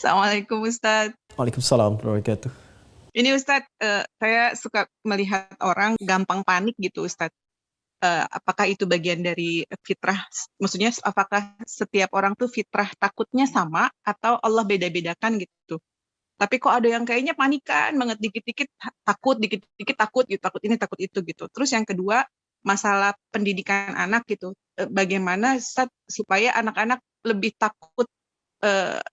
Assalamualaikum Ustadz. Waalaikumsalam warahmatullahi wabarakatuh. Ini Ustadz, saya suka melihat orang gampang panik gitu Ustadz. Apakah itu bagian dari fitrah? Maksudnya apakah setiap orang tuh fitrah takutnya sama atau Allah beda-bedakan gitu? Tapi kok ada yang kayaknya panikan banget, dikit-dikit takut, dikit-dikit takut gitu, takut ini, takut itu gitu. Terus yang kedua, masalah pendidikan anak gitu. Bagaimana Ustadz supaya anak-anak lebih takut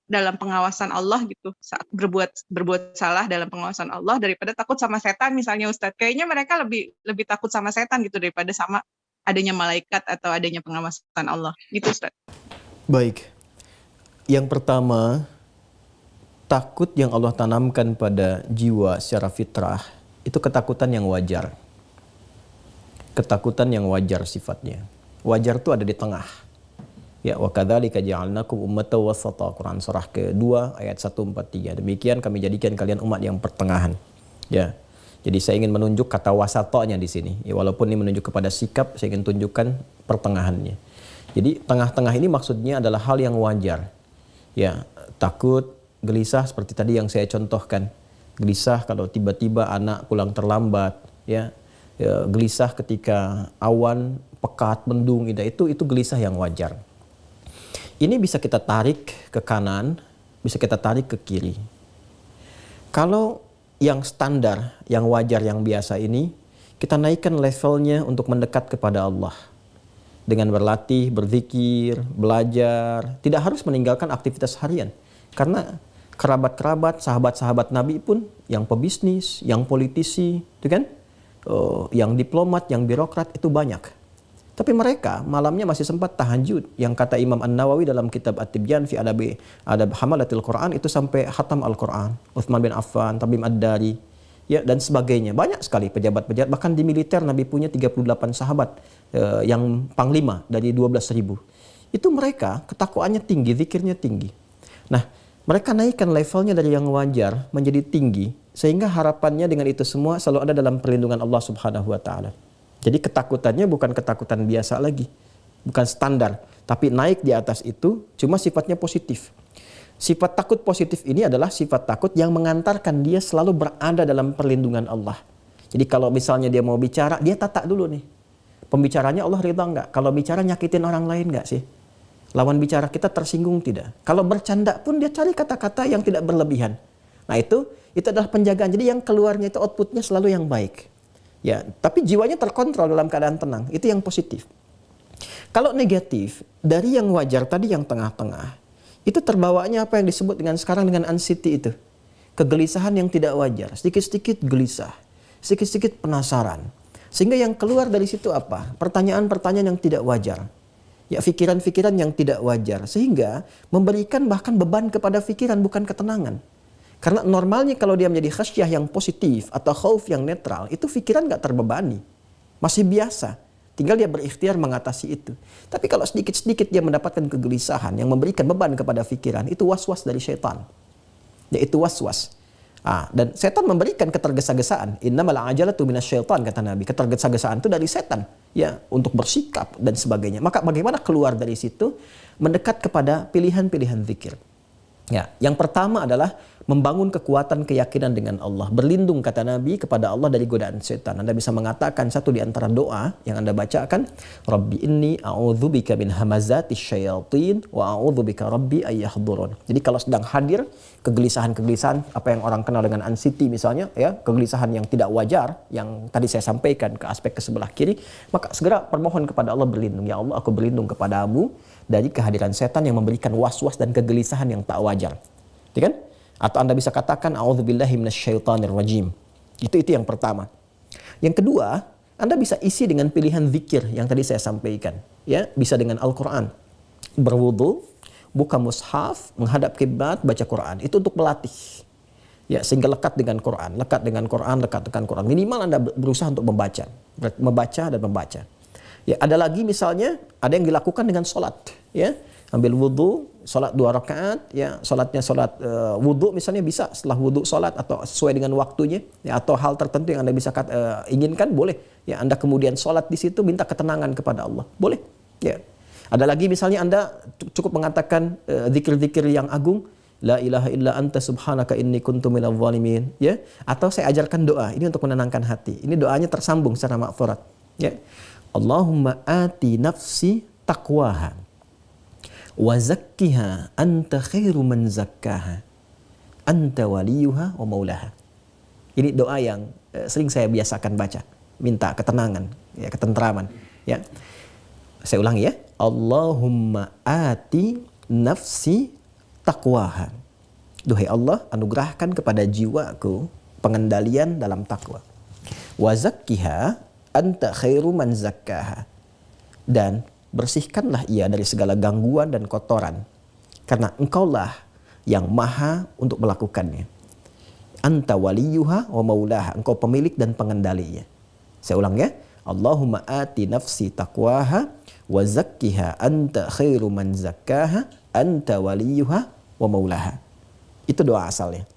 dalam pengawasan Allah gitu, saat berbuat salah dalam pengawasan Allah daripada takut sama setan misalnya Ustadz. Kayaknya mereka lebih lebih takut sama setan gitu daripada sama adanya malaikat atau adanya pengawasan Allah gitu Ustadz. Baik. Yang pertama, takut yang Allah tanamkan pada jiwa secara fitrah itu ketakutan yang wajar. Ketakutan yang wajar sifatnya. Wajar itu ada di tengah. Ya, wa kadzalika ja'alnakum ummatan wasata. Quran surah ke-2 ayat 143. Demikian kami jadikan kalian umat yang pertengahan. Ya. Jadi saya ingin menunjuk kata wasatanya di sini. Ya, walaupun ini menunjuk kepada sikap, saya ingin tunjukkan pertengahannya. Jadi tengah-tengah ini maksudnya adalah hal yang wajar. Ya, takut, gelisah seperti tadi yang saya contohkan. Gelisah kalau tiba-tiba anak pulang terlambat, ya. Ya, gelisah ketika awan pekat, mendung, itu gelisah yang wajar. Ini bisa kita tarik ke kanan, bisa kita tarik ke kiri. Kalau yang standar, yang wajar, yang biasa ini, kita naikkan levelnya untuk mendekat kepada Allah. Dengan berlatih, berzikir, belajar, tidak harus meninggalkan aktivitas harian. Karena kerabat-kerabat, sahabat-sahabat Nabi pun, yang pebisnis, yang politisi, itu kan? Yang diplomat, yang birokrat, itu banyak. Tapi mereka malamnya masih sempat tahajud. Yang kata Imam An-Nawawi dalam kitab At-Tibyan fi Adab Hamalatil Quran itu sampai khatam Al-Quran. Uthman bin Affan, Tamim Ad-Dari, ya, dan sebagainya. Banyak sekali pejabat-pejabat. Bahkan di militer Nabi punya 38 sahabat yang panglima dari 12.000. Itu mereka ketakwaannya tinggi, zikirnya tinggi. Nah, mereka naikkan levelnya dari yang wajar menjadi tinggi. Sehingga harapannya dengan itu semua selalu ada dalam perlindungan Allah Subhanahu wa Ta'ala. Jadi ketakutannya bukan ketakutan biasa lagi, bukan standar, tapi naik di atas itu, cuma sifatnya positif. Sifat takut positif ini adalah sifat takut yang mengantarkan dia selalu berada dalam perlindungan Allah. Jadi kalau misalnya dia mau bicara, dia tata dulu nih. Pembicaranya Allah ridha nggak? Kalau bicara nyakitin orang lain nggak sih? Lawan bicara kita tersinggung tidak? Kalau bercanda pun dia cari kata-kata yang tidak berlebihan. Nah itu adalah penjagaan. Jadi yang keluarnya itu outputnya selalu yang baik. Ya, tapi jiwanya terkontrol dalam keadaan tenang. Itu yang positif. Kalau negatif, dari yang wajar tadi yang tengah-tengah, itu terbawanya apa yang disebut dengan sekarang dengan anxiety itu. Kegelisahan yang tidak wajar. Sedikit-sedikit gelisah. Sedikit-sedikit penasaran. Sehingga yang keluar dari situ apa? Pertanyaan-pertanyaan yang tidak wajar. Ya, pikiran-pikiran yang tidak wajar. Sehingga memberikan bahkan beban kepada pikiran, bukan ketenangan. Karena normalnya kalau dia menjadi khasyah yang positif atau khauf yang netral, itu pikiran nggak terbebani. Masih biasa. Tinggal dia berikhtiar mengatasi itu. Tapi kalau sedikit-sedikit dia mendapatkan kegelisahan yang memberikan beban kepada pikiran, itu was-was dari syaitan. Yaitu was-was. Dan setan memberikan ketergesa-gesaan. Innamal ajalatu minasyaitan, kata Nabi. Ketergesa-gesaan itu dari setan. Ya, untuk bersikap dan sebagainya. Maka bagaimana keluar dari situ? Mendekat kepada pilihan-pilihan zikir. Ya, yang pertama adalah membangun kekuatan keyakinan dengan Allah. Berlindung, kata Nabi, kepada Allah dari godaan setan. Anda bisa mengatakan satu di antara doa yang Anda bacakan, Rabbi inni a'udzubika min hamazatis syayatin wa a'udzubika rabbi ayyahdurun. Jadi kalau sedang hadir kegelisahan-kegelisahan, apa yang orang kenal dengan anxiety misalnya, ya, kegelisahan yang tidak wajar, yang tadi saya sampaikan ke aspek ke sebelah kiri, maka segera permohon kepada Allah berlindung. Ya Allah, aku berlindung kepadamu dari kehadiran setan yang memberikan was-was dan kegelisahan yang tak wajar. Ya kan? Atau Anda bisa katakan a'udzubillahi minasyaitonir rajim. Itu yang pertama. Yang kedua, Anda bisa isi dengan pilihan zikir yang tadi saya sampaikan, ya, bisa dengan Al-Qur'an. Berwudu, buka mushaf, menghadap kiblat, baca Quran. Itu untuk melatih. Ya, sehingga lekat dengan Quran, lekat dengan Quran, lekat dengan Quran. Minimal Anda berusaha untuk membaca dan membaca. Ya, ada lagi misalnya ada yang dilakukan dengan sholat, ya. Ambil wudu, sholat 2 rakaat, ya, sholatnya sholat wudu misalnya bisa setelah wudu sholat atau sesuai dengan waktunya, ya, atau hal tertentu yang Anda bisa inginkan, boleh, ya, Anda kemudian sholat di situ minta ketenangan kepada Allah, boleh, ya. Ada lagi misalnya Anda cukup mengatakan zikir-zikir yang agung, La ilaha illa anta subhanaka inni kuntu minadh dhalimin, ya. Atau saya ajarkan doa ini untuk menenangkan hati. Ini doanya tersambung secara maghfurat, ya. Allahumma ati nafsi taqwaha wa zakkiha anta khairu man zakkaha anta waliyuha wa maulaha. Ini doa yang sering saya biasakan baca, minta ketenangan, ya, ketentraman, ya. Saya ulangi ya. Allahumma ati nafsi taqwaha. Duhai Allah, anugerahkan kepada jiwaku pengendalian dalam takwa. Wa zakkiha anta khairu man zakkaha. Dan bersihkanlah ia dari segala gangguan dan kotoran, karena engkaulah yang maha untuk melakukannya. Anta waliyuha wa maulaha. Engkau pemilik dan pengendalinya. Saya ulang ya. Allahumma ati nafsi taqwaha wa zakkiha anta khairu man zakkaha anta waliyuha wa maulaha. Itu doa asalnya.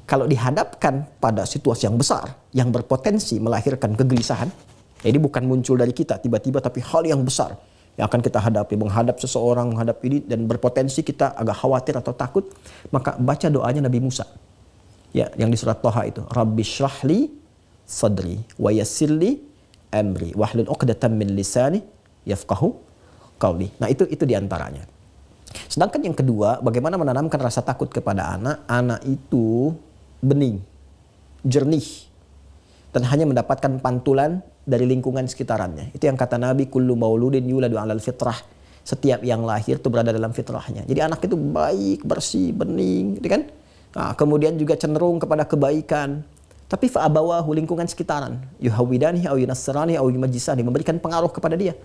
Kalau dihadapkan pada situasi yang besar yang berpotensi melahirkan kegelisahan, jadi bukan muncul dari kita tiba-tiba, tapi hal yang besar yang akan kita hadapi, menghadap seseorang, menghadap ini, dan berpotensi kita agak khawatir atau takut, maka baca doanya Nabi Musa, ya, yang di surat Thaha itu, Rabbi shrahli sadri wa yassirli amri wahlul 'uqdatam min lisani yafqahu qawli. Nah, itu diantaranya. Sedangkan yang kedua, bagaimana menanamkan rasa takut kepada anak. Anak itu bening, jernih, dan hanya mendapatkan pantulan dari lingkungan sekitarannya. Itu yang kata Nabi, kullu mauludin yuladu 'alal fitrah. Setiap yang lahir itu berada dalam fitrahnya. Jadi anak itu baik, bersih, bening, gitu kan? Nah, kemudian juga cenderung kepada kebaikan. Tapi fa'abawahu, lingkungan sekitaran, yuhawidani au yunassirani au yumajjisani, memberikan pengaruh kepada dia.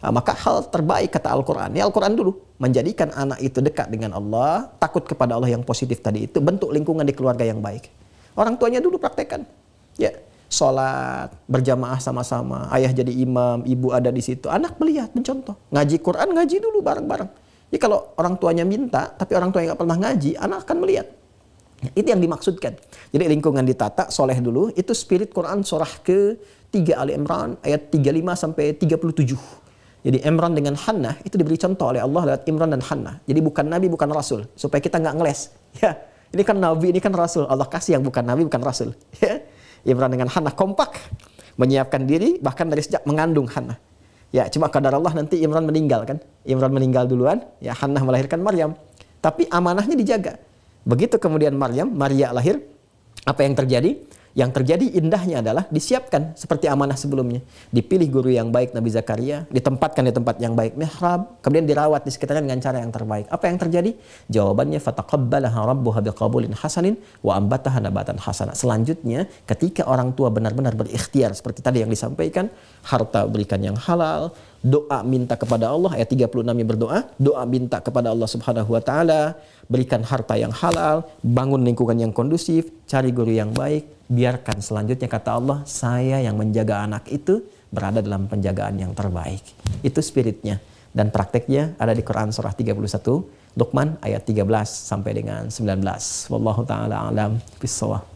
Nah, maka hal terbaik kata Al-Quran, ya Al-Quran dulu, menjadikan anak itu dekat dengan Allah, takut kepada Allah yang positif tadi itu, bentuk lingkungan di keluarga yang baik. Orang tuanya dulu praktekkan, ya, sholat berjamaah sama-sama, ayah jadi imam, ibu ada di situ, anak melihat, mencontoh. Ngaji Quran, ngaji dulu bareng-bareng. Jadi kalau orang tuanya minta, tapi orang tuanya nggak pernah ngaji, anak akan melihat. Itu yang dimaksudkan. Jadi lingkungan ditata, soleh dulu. Itu spirit Quran surah ke-3 Ali Imran ayat 35 sampai 37. Jadi Imran dengan Hannah itu diberi contoh oleh Allah lewat Imran dan Hannah. Jadi bukan Nabi, bukan Rasul. Supaya kita nggak ngeles. Ya, ini kan Nabi, ini kan Rasul. Allah kasih yang bukan Nabi, bukan Rasul. Ya. Imran dengan Hannah kompak. Menyiapkan diri bahkan dari sejak mengandung Hannah. Ya, cuma kadar Allah nanti Imran meninggal kan. Imran meninggal duluan. Ya, Hannah melahirkan Maryam. Tapi amanahnya dijaga. Begitu kemudian Maria lahir, apa yang terjadi? Yang terjadi indahnya adalah disiapkan seperti amanah sebelumnya. Dipilih guru yang baik Nabi Zakaria, ditempatkan di tempat yang baik mihrab, kemudian dirawat di sekitarnya dengan cara yang terbaik. Apa yang terjadi? Jawabannya fataqabbalaha rabbuha biqabulin hasanin wa ambataha nabatan hasana. Selanjutnya, ketika orang tua benar-benar berikhtiar seperti tadi yang disampaikan, harta berikan yang halal, doa minta kepada Allah, ayat 36 yang berdoa, doa minta kepada Allah Subhanahu wa taala, berikan harta yang halal, bangun lingkungan yang kondusif, cari guru yang baik, biarkan selanjutnya kata Allah, saya yang menjaga anak itu berada dalam penjagaan yang terbaik. Itu spiritnya, dan prakteknya ada di Quran surah 31, Luqman ayat 13 sampai dengan 19. Wallahu taala alam bissawab.